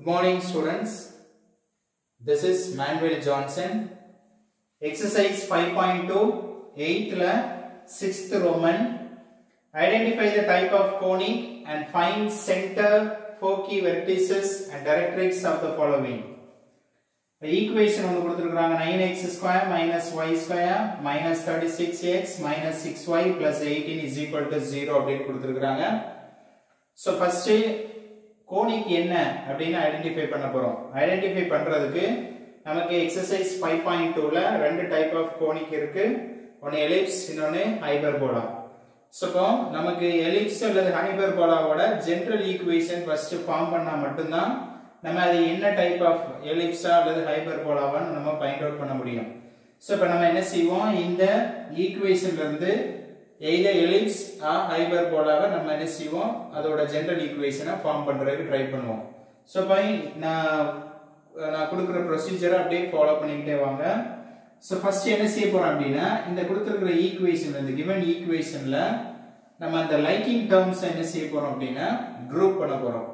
Good morning students, this is Manuel Johnson. Exercise 5.2, 8th la 6th Roman. Identify the type of conic and find center, 4 key vertices and directrix of the following. The equation on the 9x square minus y square minus 36x minus 6y plus 18 is equal to 0. So first conic என்ன அப்படினு identify பண்ண போறோம். Identify பண்றதுக்கு நமக்கு exercise 5.2 ல ரெண்டு type of conic இருக்கு. ஒன்னு எலிப்ஸ், இன்னொன்னு ஹைபர்போலா. சோ நமக்கு எலிப்ஸ் அல்லது ஹைபர்போலாவோட ஜெனரல் ஈக்குவேஷன் ஃபர்ஸ்ட் ஃபார்ம் பண்ணா மட்டும் தான் நம்ம அது என்ன டைப் ஆஃப் எலிப்ஸா அல்லது ஹைபர்போலாவான்னு நம்ம ஃபைண்ட் அவுட் பண்ண முடியும். சோ இப்போ நம்ம என்ன செய்வோம், இந்த ஈக்குவேஷன்ல இருந்து either ellipse or hyperbola நம்ம என்ன செய்வோம், அதோட ஜெனரல் ஈக்குவேஷனை ஃபார்ம் பண்றதுக்கு ட்ரை பண்ணுவோம். சோ பை நான் கொடுக்கிற ப்ரொசீஜரை அப்படியே ஃபாலோ பண்ணிக்கிட்டே வாங்க. சோ ஃபர்ஸ்ட் என்ன செய்ய போறோம் அப்படினா, இந்த கொடுத்திருக்கிற ஈக்குவேஷன்ல, இந்த given ஈக்குவேஷன்ல நம்ம அந்த லைக்கிங் டேர்ம்ஸ் என்ன செய்ய போறோம் அப்படினா குரூப் பண்ண போறோம்.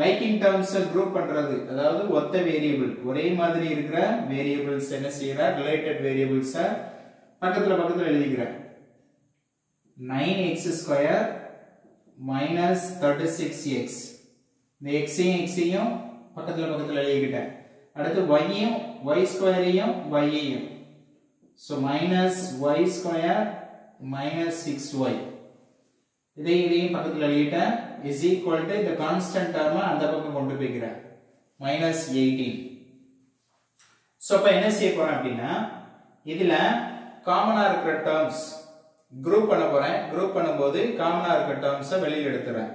லைக்கிங் டேர்ம்ஸ் குரூப் பண்றது, அதாவது ஒத்த வேரியபிள், ஒரே மாதிரி இருக்கிற வேரியபிள்ஸ் என்ன செய்யற, ரிலேட்டட் வேரியபிள்ஸ் பக்கத்துல எழுதிக்கிறேன். 9x square minus 36x, இந்த x ஐயும் பக்கத்துல எழுதிக்கிட்டேன். அடுத்து y யும் y square யும் y யும், so minus y square minus 6y, இதையும் பக்கத்துல எழுதிட்டேன், is equal to இந்த கான்ஸ்டன்ட் டேர்ம் அந்த பக்கம் கொண்டு போய்க்கிறேன், minus 18. so அப்ப என்ன செய்ய போறேன் அப்படின்னா, இதுல காமனா இருக்கிற டேர்ம்ஸ் குரூப் பண்ண போறேன். குரூப் பண்ணும்போது காமனா இருக்க டேர்ம்ஸை வெளியில எடுத்துறேன்.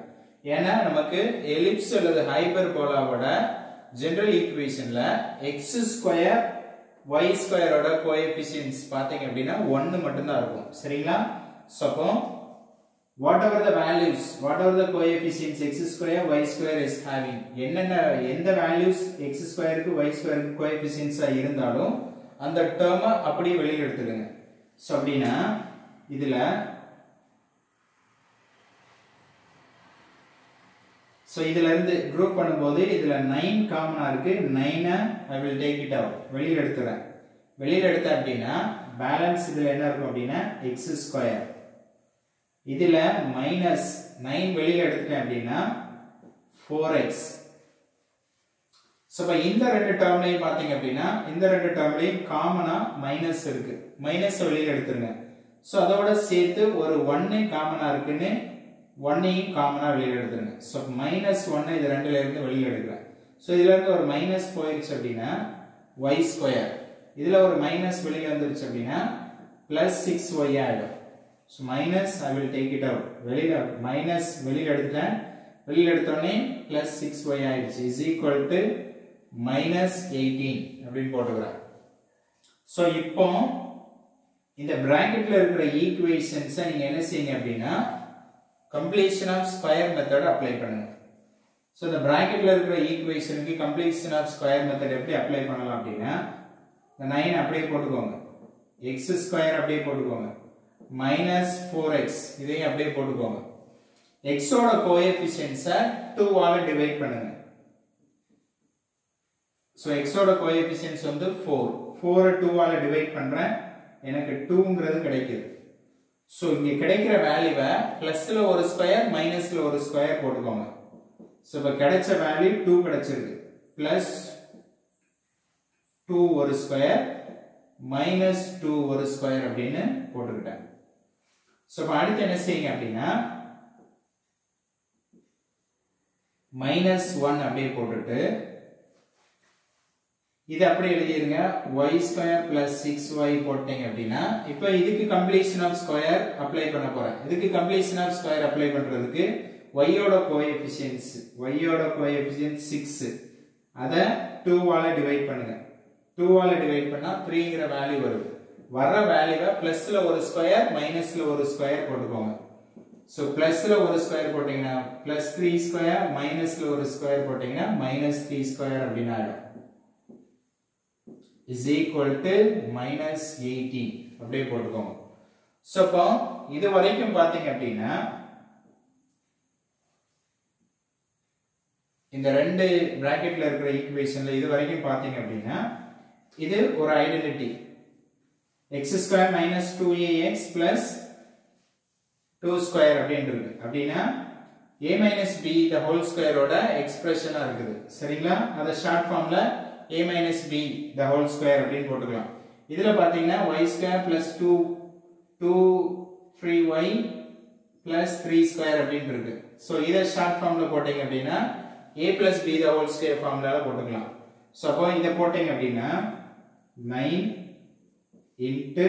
ஏன்னா நமக்கு எலிப்ஸ் அல்லது ஹைபர்போலாவோட ஜெனரல் ஈக்குவேஷன்ல x ஸ்கொயர் y ஸ்கொயரோட கோஎஃபிஷியன்ட்ஸ் பாத்தீங்க அப்படின்னா 1 மட்டும் தான் இருக்கும். சரிங்களா? சோ அப்போ whatever the values, whatever the coefficients x square y square is having, எந்த values x square க்கு y square க்கு coefficients இருந்தாலும் அந்த டேர்மை அப்படியே வெளியில எடுத்துடுங்க. சோ அப்படினா இதுல இதுல இருந்து குரூப் பண்ணும்போது இதுல 9 காமனா இருக்கு. 9 I will take it out, வெளியில எடுத்துறேன். வெளியில எடுத்த அப்படினா பேலன்ஸ் இதுல என்ன இருக்கும் அப்படினா x ஸ்கொயர், இதுல மைனஸ் 9 வெளியில எடுத்துட்டேன் அப்படினா 4x. சோ இந்த ரெண்டு டேர்ம்லயும் பாத்தீங்க அப்படினா இந்த ரெண்டு டேர்ம்லயும் காமனா மைனஸ் இருக்கு. மைனஸ் வெளியில எடுத்துருங்க. சோ அதோட சேர்த்து ஒரு 1 காமனா இருக்குன்னு 1ஐயும் காமனா வெளியில எடுத்துருங்க. சோ -1 இது ரெண்டுல இருந்து வெளியில எடுக்கிறேன். சோ இதுல இருந்து ஒரு மைனஸ் போயிடுச்சு அப்படினா y ஸ்கொயர், இதுல ஒரு மைனஸ் வெளியில வந்துருச்சு அப்படினா +6y ஆயிடும். So minus I will take it out, வெளியில மைனஸ் வெளியில எடுத்துட்டேன். வெளியில எடுத்தோனே +6y ஆயிடுச்சு, is equal to -18 அப்படினு போட்டுக்கிறேன். சோ இப்போ இந்த பிராக்கெட்ல இருக்கிற ஈக்குவேஷன்ஸை நீங்க என்ன செய்யுங்க அப்படின்னா completion of square method apply பண்ணுங்க. சோ இந்த பிராக்கெட்ல இருக்கிற ஈக்குவேஷனுக்கு கம்ப்ளீஷன் ஆஃப் ஸ்கொயர் மெத்தட் எப்படி அப்ளை பண்ணலாம் அப்படின்னா, இந்த 9 அப்படியே போட்டுக்கோங்க, x ஸ்கொயர் அப்படியே போட்டுக்கோங்க, -4x இதையும் அப்படியே போட்டுக்கோங்க. x ஓட கோஎஃபிஷியன்ட்ஸை 2 ஆல டிவைட் பண்ணுங்க. சோ x ஓட கோஎஃபிஷியன்ட்ஸ் வந்து 4 2 ஆல டிவைட் பண்றேன், எனக்கு 2ங்கிறது கிடைக்குது. சோ இங்க கிடைக்கிற வேல்யூவை பிளஸ்ல ஒரு ஸ்கொயர் மைனஸ்ல ஒரு ஸ்கொயர் போட்டுக்கோங்க. சோ இப்ப கிடைச்ச வேல்யூ 2 கிடைச்சிருக்கு. பிளஸ் 2 ஒரு ஸ்கொயர் மைனஸ் 2 ஒரு ஸ்கொயர் அப்படின்னு போட்டுக்கிட்டேன். சோ இப்ப அடுத்து என்ன செய்யுங்க அப்படின்னா -1 அப்படியே போட்டுட்டு இது அப்படியே எழுதிருங்க, y ஸ்கொயர் plus 6y போட்டீங்க அப்படின்னா இப்போ இதுக்கு கம்ப்ளீஷன் ஆஃப் ஸ்கொயர் அப்ளை பண்ண போறேன். இதுக்கு கம்ப்ளீஷன் ஆஃப் ஸ்கொயர் அப்ளை பண்றதுக்கு y ஓட கோஎஃபிஷியன்ட்ஸ் 6, அத 2 ஆல டிவைட் பண்ணுங்க. 2 ஆல டிவைட் பண்ணா 3ங்கிற வேல்யூ வருது. வர்ற வேல்யூவை பிளஸ்ல ஒரு ஸ்கொயர் மைனஸ்ல ஒரு ஸ்கொயர் போட்டுக்கோங்க. சோ பிளஸ்ல ஒரு ஸ்கொயர் போட்டீங்கன்னா +3 ஸ்கொயர், மைனஸ்ல ஒரு ஸ்கொயர் போட்டீங்கன்னா -3 ஸ்கொயர் அப்படின்னு ஆயிடும், is equal to -18 அப்படியே போட்டுக்கோங்க. சோ அப்போ இது வரைக்கும் பாத்தீங்க அப்படின்னா இந்த ரெண்டு பிராக்கெட்ல இருக்கிற ஈக்குவேஷன்ல இது வரைக்கும் பாத்தீங்க அப்படின்னா இது ஒரு identity x square minus 2ax plus 2 square அப்படின்னு இருக்கு. அப்படின்னா a minus b the whole square ஓட எக்ஸ்பிரஷனா இருக்குது. சரிங்களா? அத ஷார்ட் ஃபார்ம்ல a minus b the whole square அப்படின்னு போட்டுக்கலாம். இதுல பாத்தீங்கன்னா y square plus 2 3y plus 3 square அப்படின்னு இருக்கு. சோ இத ஷார்ட் ஃபார்ம்ல போட்டீங்க அப்படின்னா a plus b the whole square ஃபார்முலால போட்டுக்கலாம். சோ அப்போ இத போட்டீங்க அப்படின்னா 9 into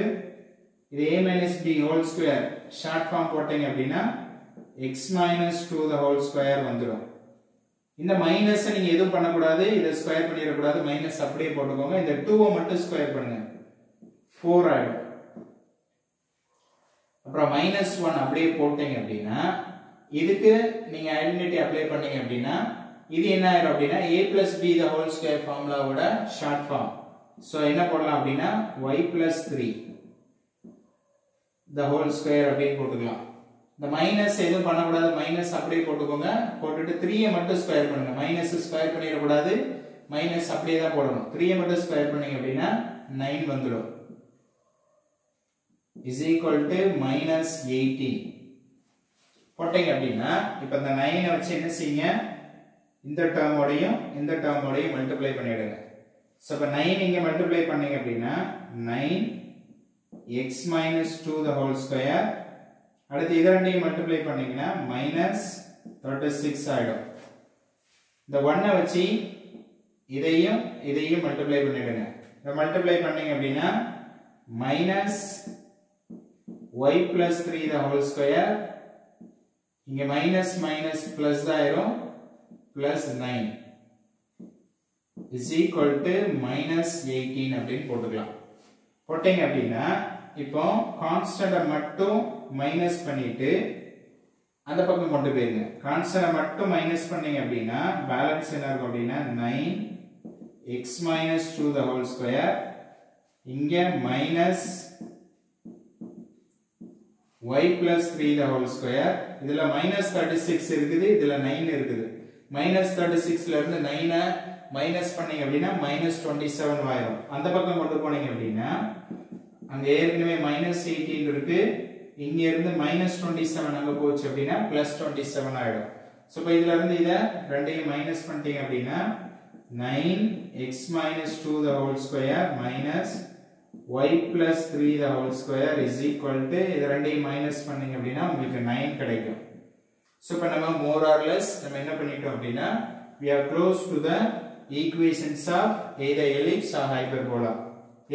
இது a minus b whole square short form போட்டீங்க அப்படின்னா x minus 2 the whole square வந்துரும். இந்த மைனஸ் நீங்க எதுவும் பண்ண கூடாது, இத ஸ்கொயர் பண்ணிர கூடாது, மைனஸ் அப்படியே போட்டுக்கோங்க. இந்த 2 மட்டும் ஸ்கொயர் பண்ணுங்க 4 ஆயிடும். அப்புறம் -1 அப்படியே போட்டீங்க அப்படின்னா இதுக்கு நீங்க ஐடென்டிட்டி அப்ளை பண்ணீங்க அப்படின்னா இது என்ன ஆயிடும் அப்படின்னா a plus b the whole square ஃபார்முலாவோட ஷார்ட் ஃபார்ம். சோ என்ன போடலாம் அப்படின்னா y plus 3 the whole square அப்படியே போட்டுக்கலாம். இந்த மைனஸ் எதுவும் பண்ண கூடாது, மைனஸ் அப்படியே போட்டுக்கோங்க. போட்டுட்டு 3 மட்டும் ஸ்கொயர் பண்ணுங்க. மைனஸ் ஸ்கொயர் பண்ணிர கூடாது, மைனஸ் அப்படியே தான் போடணும். 3 மட்டும் ஸ்கொயர் பண்ணீங்க அப்படின்னா 9 வந்துரும். is equal to -18 போட்டீங்க அப்படின்னா இப்போ இந்த 9 வச்சு என்ன செய்யுங்க, இந்த டேர்மோடையும் இந்த டேர்மோடையும் மல்டிப்ளை பண்ணிடுங்க. சோ அப்ப 9 இங்க மல்டிப்ளை பண்ணீங்க அப்படின்னா 9x minus 2 the whole square. அடுத்து இத ரெண்டையும் மல்டிப்ளை பண்ணீங்கன்னா -36 ஆயிடும். இந்த 1 வச்சு இதையும் இதையும் மல்டிப்ளை பண்ணிடுங்க. இத மல்டிப்ளை பண்ணீங்க அப்படின்னா -y plus 3 the whole square. இங்க மைனஸ் மைனஸ் பிளஸ் ஆயிரும், plus 9 is equal to -18 அப்படின்னு போட்டுக்கலாம். போட்டீங்க அப்படின்னா இப்போ கான்ஸ்டன்ட மட்டும் மைனஸ் பண்ணிட்டு அந்த பக்கம் கொண்டு போயிருங்க. கான்ஸ்டன்ட மட்டும் மைனஸ் பண்ணீங்க அப்படின்னா பேலன்ஸ் என்ன இருக்கும் அப்படின்னா 9x minus 2 the whole square. இங்க minus y plus 3 the whole square. இதுல -36 இருக்குது, இதுல 9 இருக்குது. -36ல இருந்து 9 மைனஸ் பண்ணீங்க அப்படின்னா -27 ஆயிரும். அந்த பக்கம் கொண்டு போனீங்க அப்படின்னா அங்க ஏற்கனவே -18 இருக்கு, இங்க இருந்து -27 அங்க போச்சு அப்படின்னா +27 ஆயிடும். சோ இப்போ இதுல இருந்து இத ரெண்டையும் மைனஸ் பண்ணிட்டீங்க அப்படின்னா 9x minus 2 the whole square minus y plus 3 the whole square is equal to இது ரெண்டையும் மைனஸ் பண்ணீங்க அப்படின்னா உங்களுக்கு 9 கிடைக்கும். சோ இப்போ நம்ம more or less நம்ம என்ன பண்ணிட்டோம் அப்படின்னா we are close to the equations of either ellipse or hyperbola.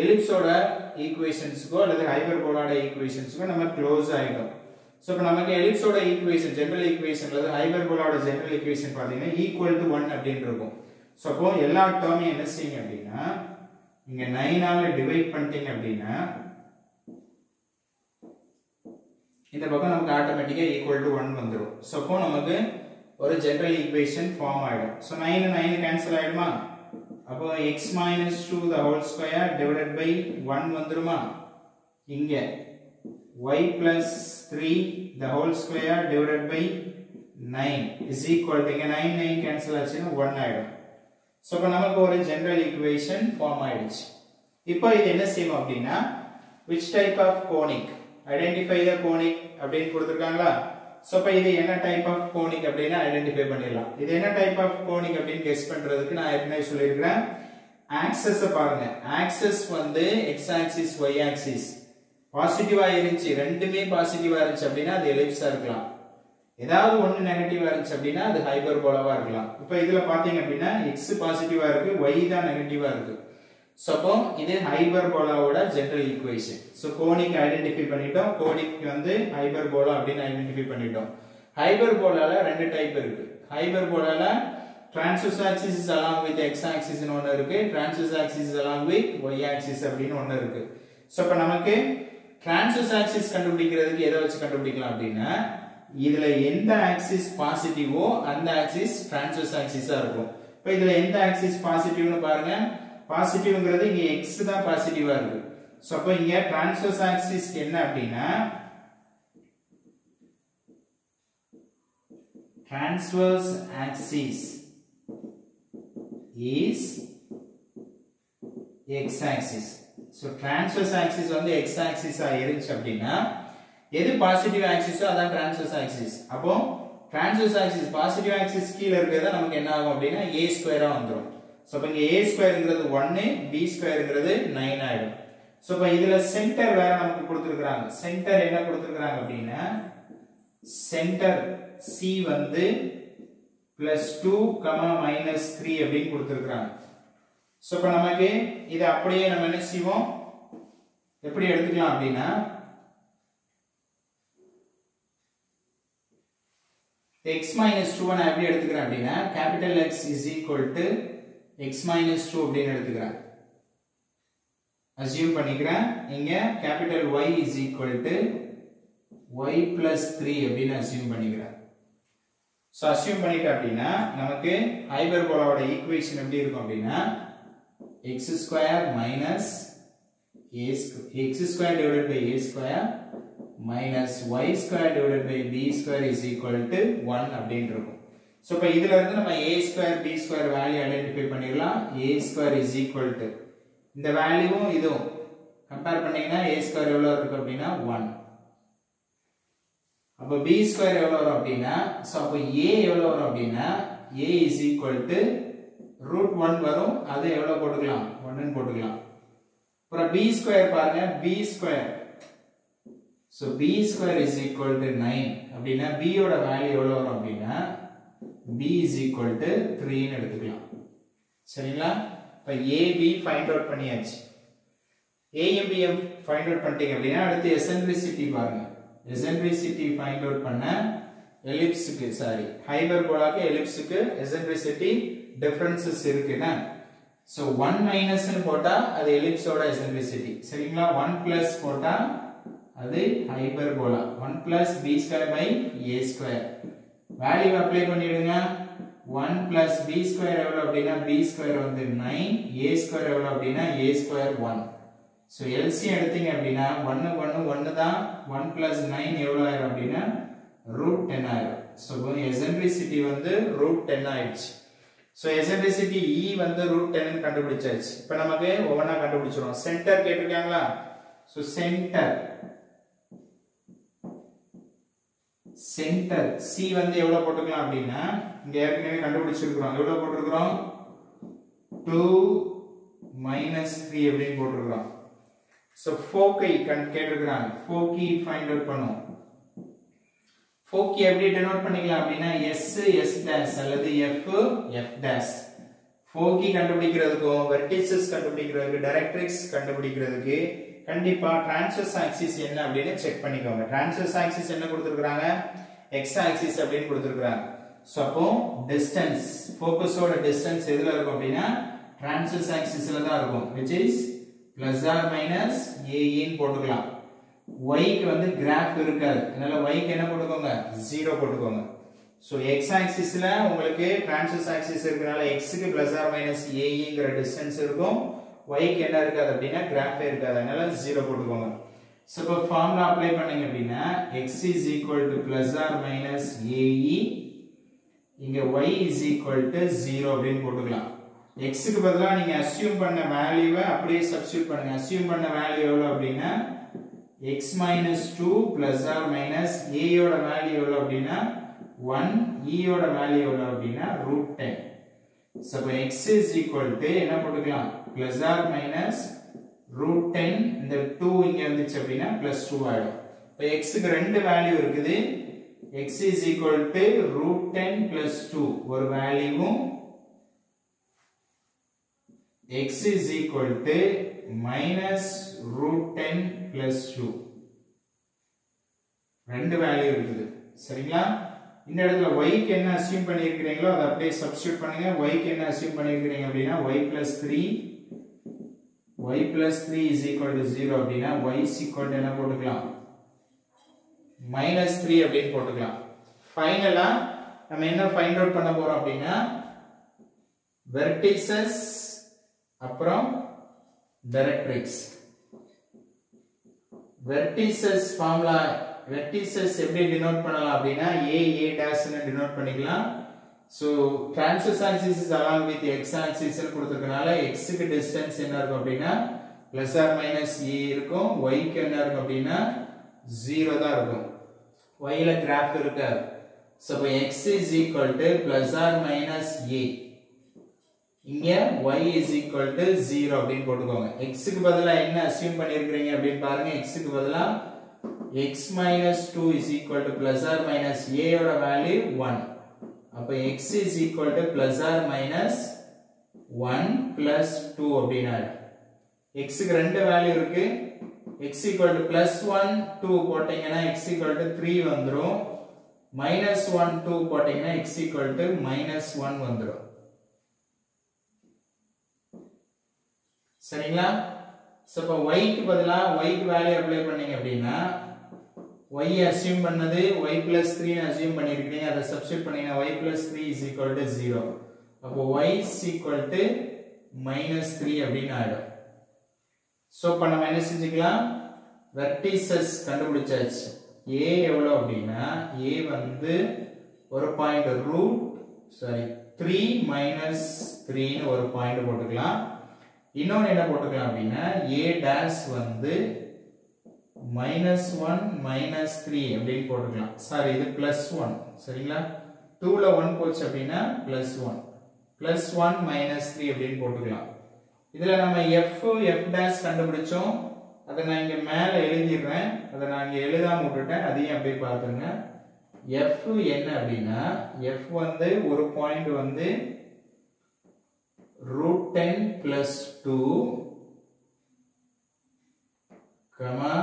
ellipse ஓட ஈக்குவேஷன்ஸ்க்கோ அல்லது ஹைபர்போலாட ஈக்குவேஷன்ஸ்க்கோ நம்ம க்ளோஸ் ஆயிடும். சோ இப்போ நமக்கு ellipse ஓட ஈக்குவேஷன் ஜெனரல் ஈக்குவேஷன் அல்லது ஹைபர்போலாட ஜெனரல் ஈக்குவேஷன் பாத்தீங்கன்னா ஈக்குவல் டு 1 அப்படினு இருக்கும். சோ அப்போ எல்லா டேர்மையும் என்ன செய்யுங்க அப்படின்னா இங்க 9 ஆல டிவைட் பண்ணிட்டீங்க அப்படின்னா இந்த பக்கம் நமக்கு ஆட்டோமேட்டிக்கா ஈக்குவல் டு 1 வந்துரும். சோ அப்போ நமக்கு ஒரு ஜெனரல் ஈக்குவேஷன் ஃபார்ம் ஆயிடும். சோ 9 கேன்சல் ஆயிடுமா? அப்போ x minus 2 the whole square divided by 1 வந்துருமா? இங்க y plus 3 the whole square divided by 9 is equal to இங்க 9 கேன்சல் ஆச்சுன்னா 1 ஆயிடும். சோ இப்போ நமக்கு ஒரு ஜெனரல் ஈக்குவேஷன் ஃபார்ம் ஆயிடுச்சு. இப்போ இது என்ன செய்யும் அப்படின்னா which type of conic identify the conic அப்படின்னு கொடுத்திருக்காங்களா? சோ இப்போ இது என்ன டைப் ஆஃப் கோனிக் அப்படினா ஐடென்டிஃபை பண்ணிடலாம். இது என்ன டைப் ஆஃப் கோனிக் அப்படினு கெஸ் பண்றதுக்கு நான் ஏற்கனவே சொல்லிருக்கேன். ஆக்சிஸ் பாருங்க. ஆக்சிஸ் வந்து x ஆக்சிஸ் y ஆக்சிஸ் பாசிட்டிவா இருந்துச்சு, ரெண்டுமே பாசிட்டிவா இருந்துச்சு அப்படினா அது எலிப்ஸா இருக்கலாம். ஏதாவது ஒன்னு நெகட்டிவா இருந்துச்சு அப்படினா அது ஹைபர்போலாவா இருக்கலாம். இப்போ இதுல பாத்தீங்க அப்படினா x பாசிட்டிவா இருக்கு, y தான் நெகட்டிவா இருக்கு. சோ அப்போ இது ஹைபர்போலாவோட general equation. So conic identify பண்ணிட்டோம். கோனிக் வந்து ஹைபர்போலா அப்படினு ஐடென்டிஃபை பண்ணிட்டோம். ஹைபர்போலால ரெண்டு டைப் இருக்கு. ஹைபர்போலால transverse axis is along with x axis ன்னு ஒன்னு இருக்கு, transverse axis is along with y axis அப்படினு ஒன்னு இருக்கு. சோ அப்ப நமக்கு transverse axis கண்டுபிடிக்கிறதுக்கு எதை வச்சு கண்டுபிடிக்கலாம் அப்படினா இதுல எந்த ஆக்சிஸ் பாசிட்டிவோ அந்த ஆக்சிஸ் transverse axis-ஆ இருக்கும். இப்போ இதுல எந்த ஆக்சிஸ் பாசிட்டிவ்னு பாருங்க. பாசிட்டிவ்ங்கிறது இங்க x தான் பாசிட்டிவா இருக்கு. சோ அப்ப இங்க transverse axis என்ன அப்படினா transverse axis is x axis. So transverse axis வந்து x axis ஆ இருந்துச்சு அப்படினா எது பாசிட்டிவ் ஆக்சிஸோ அதான் transverse axis. அப்போ transverse axis பாசிட்டிவ் ஆக்சிஸ் கீழ இருக்கிறது நமக்கு என்ன ஆகும் அப்படினா a ஸ்கொயரா வந்துரும். சோ அப்ப இங்க a ஸ்கொயர்ங்கிறது 1, b ஸ்கொயர்ங்கிறது 9 ஆயிடும். சோ அப்ப இதுல சென்டர் வேற நமக்கு கொடுத்திருக்காங்க. சென்டர் என்ன கொடுத்திருக்காங்க அப்படினா சென்டர் c வந்து +2, -3 அப்படினு கொடுத்திருக்காங்க. சோ இப்ப நமக்கு இது அப்படியே நம்ம என்ன செய்வோம் எப்படி எடுத்துக்கலாம் அப்படினா x - 2 நான் எப்படி எடுத்துக்கிறேன் அப்படினா capital X is equal to x - 2 அப்படினு எடுத்துக்கிறேன். அஸ்யூம் பண்ணிக்கிறேன் இங்க capital Y is equal to y plus 3 அப்படினு அஸ்யூம் பண்ணிக்கிறேன். சோ அஸ்யூம் பண்ணிட்டோம் அப்படினா நமக்கு ஹைபர்போலாவோட ஈக்குவேஷன் எப்படி இருக்கும் அப்படினா x square minus x square divided by a square minus y square divided by b square is equal to 1 அப்படினு இருக்கும். சோ இப்ப இதுல இருந்து நம்ம a square b square value identify பண்ணிரலாம். a square is equal to இந்த வேல்யூவும் இதுவும் கம்பேர் பண்ணீங்கன்னா a square எவ்வளவு இருக்கு அப்படினா 1. அப்ப b square எவ்வளவு வரும் அப்படினா சோ அப்ப a எவ்வளவு வரும் அப்படினா a is equal to √1 வரும். அது எவ்வளவு போட்டுக்கலாம் 1 ன்னு போட்டுக்கலாம். அப்புறம் b square பாருங்க b square so b square is equal to 9 அப்படினா b யோட வேல்யூ எவ்வளவு வரும் அப்படினா b is equal to 3 ன்னு எடுத்துக்கலாம். சரிங்களா? இப்ப a b ஃபைண்ட் அவுட் பண்ணியாச்சு. a m b m find out பண்ணிட்டீங்க அப்படினா அடுத்து எசென்ட்ரிசிட்டி பாருங்க. எசென்ட்ரிசிட்டி ஃபைண்ட் அவுட் பண்ண எலிப்ஸ்க்கு சாரி ஹைபர்போலாக்கு எலிப்ஸ்க்கு எசென்ட்ரிசிட்டி டிஃபரன்சஸ் இருக்குனா சோ 1 மைனஸ் னு போட்டா அது எலிப்ஸோட எசென்ட்ரிசிட்டி. சரிங்களா? 1 பிளஸ் போட்டா அது hyperbola 1 plus b square by a square. Value apply பண்ணிடுங்க. 1 plus b square எவ்வளவு அப்படினா b square வந்து 9, a square எவ்வளவு அப்படினா a square 1. சோ LCM எடுத்தீங்க அப்படினா 1 1 1 தான். 1 plus 9 எவ்வளவு ஆயிரும் அப்படினா √10 ஆயிரும். சோ எசென்ட்ரிசிட்டி வந்து √10 ஆயிடுச்சு. சோ எசென்ட்ரிசிட்டி E வந்து √10 ன்னு கண்டுபிடிச்சாச்சு. இப்போ நமக்கு ஒவ்வொண்ணா கண்டுபிடிச்சறோம். சென்டர் கேட்டிருக்காங்களா? சோ சென்டர் C வந்து எவ்வளவு போட்டுக்கலாம் அப்படினா இங்க ஏற்கனவே கண்டுபிடிச்சிருக்கோம். எவ்வளவு போட்டுருக்கோம் 2 - 3 அப்படினு போட்டுருக்கோம். சோ ஃபோக்கை கேட்டிருக்காங்க. ஃபோக்கி ஃபைண்ட் அவுட் பண்ணுவோம். ஃபோக்கி எப்படி டினோட் பண்ணிக்கலாம் அப்படினா S S dash அல்லது F F dash. ஃபோக்கி கண்டுபிடிக்கிறதுக்கும் வெர்டிசஸ் கண்டுபிடிக்கிறதுக்கு டைரக்ட்ரிக்ஸ் கண்டுபிடிக்கிறதுக்கு கண்டிப்பா டிரான்ஸ்வர்ஸ் ஆக்சிஸ் என்ன அப்படினு செக் பண்ணிக்கோங்க. டிரான்ஸ்வர்ஸ் ஆக்சிஸ் என்ன கொடுத்திருக்காங்க x ஆக்சிஸ் அப்படினு கொடுத்திருக்காங்க. சோ அப்போ டிஸ்டன்ஸ் ஃபோகஸோட டிஸ்டன்ஸ் எதுல இருக்கும் அப்படினா டிரான்ஸ்வர்ஸ் ஆக்சிஸ்ல தான் இருக்கும். which is plus or minus a ன்னு போட்டுக்கலாம். y க்கு வந்து கிராஃப் இருக்காது. அதனால y க்கு என்ன போட்டுக்கோங்க 0 போட்டுக்கோங்க. சோ x ஆக்சிஸ்ல உங்களுக்கு டிரான்ஸ்வர்ஸ் ஆக்சிஸ் இருக்கனால x க்கு plus or minus a ங்கற டிஸ்டன்ஸ் இருக்கும். y க்கு என்ன இருக்காது அப்படினா கிராஃபே இருக்காது. அதனால 0 போட்டுக்கோங்க. சோ இப்போ ஃபார்முலா அப்ளை பண்ணீங்க அப்படினா x is equal to plus or minus a இங்க y is equal to 0 அப்படினு போட்டுக்கலாம். x க்கு பதிலா நீங்க அஸ்யூம் பண்ண வேல்யூவை அப்படியே சப்ஸ்டிட்யூட் பண்ணுங்க. அஸ்யூம் பண்ண வேல்யூ எவ்வளவு அப்படினா x - 2 plus or minus a யோட வேல்யூ எவ்வளவு அப்படினா 1, e யோட வேல்யூ எவ்வளவு அப்படினா √10. சோ இப்போ x is equal to என்ன போட்டுக்கலாம் plus or minus √10. இந்த 2 இங்க வந்துச்சு அப்படினா +2 ஆயிடும். இப்போ x க்கு ரெண்டு வேல்யூ இருக்குது. x is equal to √10 plus 2 ஒரு வேல்யூவும் x is equal to minus √10 plus 2 ரெண்டு வேல்யூ இருக்குது. சரிங்களா? இந்த இடத்துல y க்கு என்ன அஸ்யூம் பண்ணியிருக்கீங்களோ அதை அப்படியே சப்ஸ்டிட்யூட் பண்ணுங்க. y க்கு என்ன அஸ்யூம் பண்ணியிருக்கீங்க அப்படினா y plus 3 is equal to 0 அப்படினா y is equal to என்ன போட்டுக்கலாம் -3 அப்படினு போட்டுக்கலாம். ஃபைனலா நம்ம என்ன ஃபைண்ட் அவுட் பண்ண போறோம் அப்படினா வெர்டிசஸ் அப்புறம் டைரக்ட்ரிக்ஸ். வெர்டிசஸ் ஃபார்முலா வெர்டிசஸ் எப்படி டினோட் பண்ணலாம் அப்படினா a a' ன்னு டினோட் பண்ணிக்கலாம். So transverse axis is along with x axis னு கொடுத்திருக்கனால x க்கு distance என்ன இருக்கும் அப்படினா plus or minus a இருக்கும், y க்கு என்ன இருக்கும் அப்படினா 0 தான் இருக்கும். y ல கிராஃப் இருக்காது. So x is equal to plus or minus a. இங்க y is equal to 0 அப்படினு போட்டுக்கோங்க. x க்கு பதிலா என்ன அஸ்யூம் பண்ணியிருக்கீங்க அப்படினு பாருங்க. x க்கு பதிலா x minus 2 is equal to plus or minus a யோட வேல்யூ 1. அப்ப x is equal to plus or minus 1 plus 2 அப்படினா x க்கு ரெண்டு வேல்யூ இருக்கு. x equal to plus 1 2 போட்டீங்கன்னா x equal to 3 வந்துரும். minus 1 2 போட்டீங்கன்னா x equal to minus 1 வந்துரும். சரிங்களா? சோ அப்ப y க்கு பதிலா y க்கு வேல்யூ அப்ளை பண்ணீங்க அப்படினா y அஸ்யூம் பண்ணது y plus 3 னு அஸ்யூம் பண்ணிருக்கீங்க. அத சப்ஸ்டிட்யூட் பண்ணீங்கன்னா y plus 3 is equal to 0. அப்போ y is equal to minus 3 அப்படினு ஆயிடும். சோ இப்ப நம்ம என்ன செஞ்சுக்கலாம்? வெர்டிசஸ் கண்டுபிடிச்சாச்சு. a எவ்வளவு அப்படினா a வந்து ஒரு பாயிண்ட் ரூட் 3 minus 3 னு ஒரு பாயிண்ட் போட்டுக்கலாம். இன்னொன்னு என்ன போட்டுக்கலாம் அப்படினா a dash வந்து minus 1 minus 3 அப்படினு போட்டுக்கலாம். சாரி இது plus 1 சரிங்களா? 2 ல 1 போச்சு அப்படினா plus 1 plus 1 minus 3 அப்படினு போட்டுக்கலாம். இதுல நம்ம f f dash கண்டுபிடிச்சோம். அத நான் இங்க மேல எழுதிறேன். அத நான் இங்க எழுதாம விட்டுட்டேன். அதையும் அப்படியே பாத்துங்க. f என்ன அப்படினா f வந்து ஒரு பாயிண்ட் வந்து √10 plus 2 comma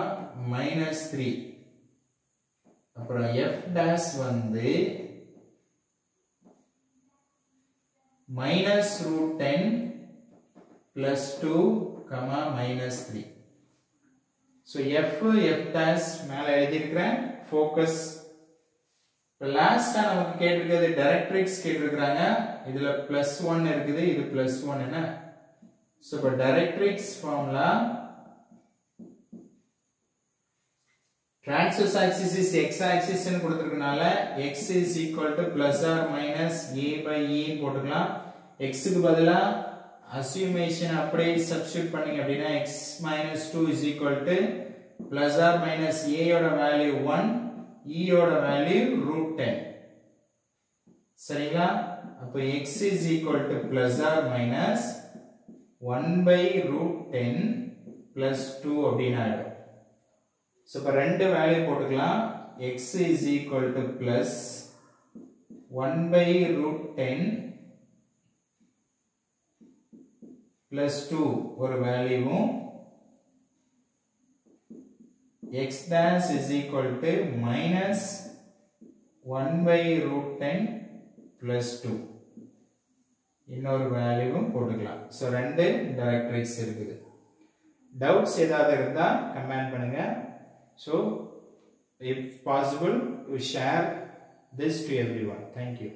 minus 3. அப்புறம் f dash வந்து minus √10 plus 2 comma minus 3. So f dash மேல எழுதியிருக்கிறேன். focus லாஸ்டா நமக்கு கேட்டிருக்கிறது டைரக்ட்ரிக்ஸ் கேட்டிருக்காங்க. இதுல +1 இருக்குது, இது +1 என்ன? சோ இப்ப directrix formula transverse axis is x axis னு கொடுத்திருக்கனால x is equal to plus or minus a by e னு போட்டுக்கலாம். x க்கு பதிலா அஸ்யூமேஷன் அப்படியே சப்ஸ்டிட்யூட் பண்ணீங்க அப்படினா x minus 2 is equal to plus or minus a யோட வேல்யூ 1, e யோட வேல்யூ √10. சரிங்களா? அப்ப x is equal to plus or minus 1 by √10 plus 2 அப்படினா ஆயிடும். சோ இப்ப ரெண்டு வேல்யூ போட்டுக்கலாம். x is equal to plus 1 by √10 plus 2 ஒரு வேல்யூவும் x dash is equal to minus 1 by √10 plus 2 இன்னொரு வேல்யூவும் போட்டுக்கலாம். சோ ரெண்டு டைரக்ட்ரிக்ஸ் இருக்குது. டவுட்ஸ் ஏதாவது இருந்தா கமெண்ட் பண்ணுங்க. So if possible you share this to everyone. Thank you.